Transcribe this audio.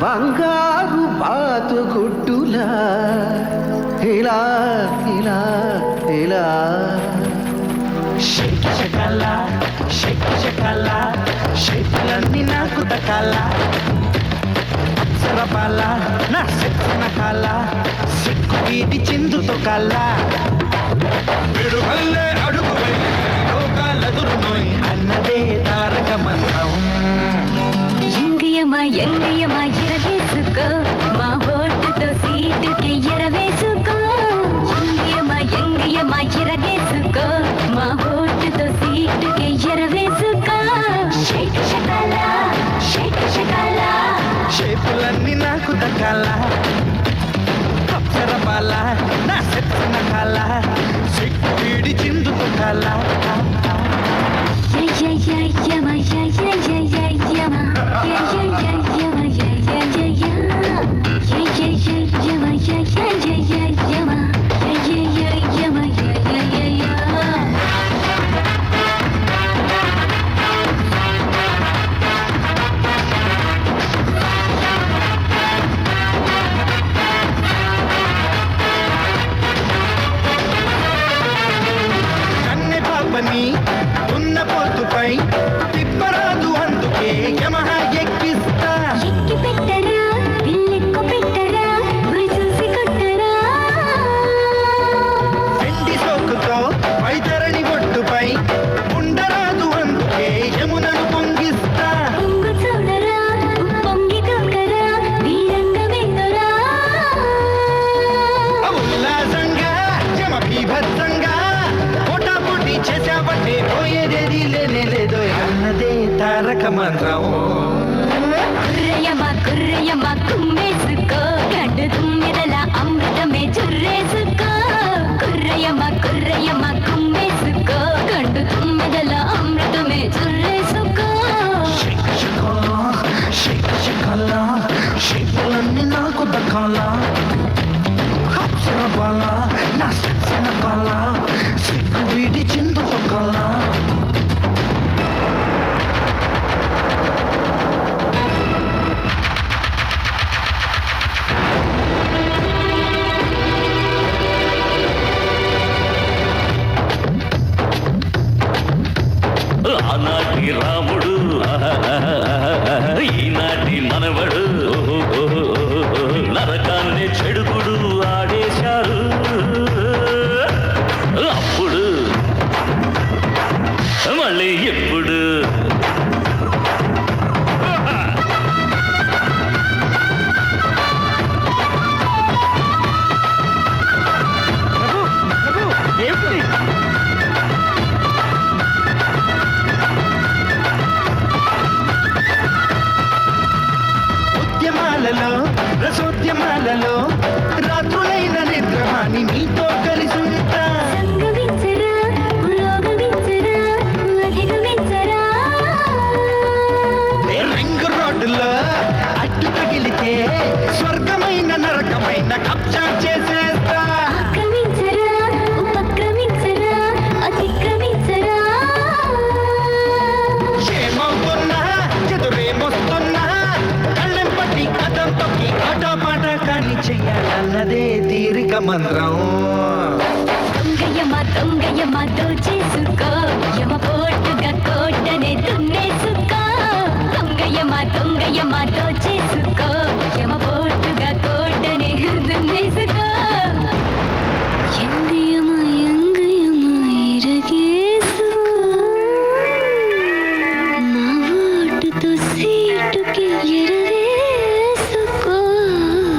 బంగారు బాతుగుడ్డులా ఇలా ఇలా ఇలా షేక్ షకల షేకులన్నీ నాకు దక్కాల అప్సరపాల నా శక్తిన కాల సిక్కు వీడి చిందుతో కాల విడువల్లే అడుగు లోకాలెదురు నోయ్ అన్నదే తారక మంత్రం ఎంగియమా ఎరవేసుకో మా ఓటుతో సీటుకి ఎరవేసుకో ఎంగియమా ఎరవేసుకో మా ఓటుతో సీటుకి ఎరవేసుకో షేక్ షకల షేపులన్నీ నాకు దక్కాల అప్సరపాల నా శక్తిన కాల సిక్కు వీడి చిందుతో కాల ఉన్న పొద్దుపై తిప్పరాదు అందుకే యమహ ఎక్కిస్తా ఎక్కి పెట్టరా పిల్లెక్కు పెట్టరా గురి చూసి కొట్టరా వెండి సోకుతో వైతరణి ఒడ్డుపై ఉండరాదు అందుకే యమునను పొంగిస్తా పొంగు చూడరా పొంగి దూకరా వీరంగ వెందురా ఉల్లాసంగా యమ బీభత్సంగా పోటాపోటీ చేసావంటే పోయేదేది లేదో అన్నదే తారక మంత్రం కుర్రయమా కుమ్మేసుకో గడ్డు తుమ్మిదల అమృతమే చుర్రేసుకో కుర్రయమా కుమ్మేసుకో గడ్డు తుమ్మిదల అమృతమే చుర్రేసుకో షేక్ షేకులన్నీ నాకు దక్కాల అప్సరపాల నా శక్తిన కాల సిగ్గు వీడి చిందుతో కాల ఆనాటి రాముడు ఈనాటి మనవడు నరకాన్ని చెడుగుడు ఆడేశారు అప్పుడు మళ్ళీ ఎప్పుడు ఉద్యమాలలో రసోద్యమాలలో రాత్రులైన నిద్రహాని నీతో కలిసి ఉంటా సంగవించరా పురోగమించరా అధిగమించరా రింగ్ రోడ్డులో అడ్డు తగిలితే స్వర్గమైన నరకమైన కబ్జా చేసేస్తా ఆక్రమించరా ఉపక్రమించరా అతిక్రమించరా ఏమవుతున్నా ఎదురేమొస్తున్నా కళ్ళెం పట్టి కథం తొక్కి ఆటో పాట కానీ చెయ్యాలన్నదే తీరిక మంత్రం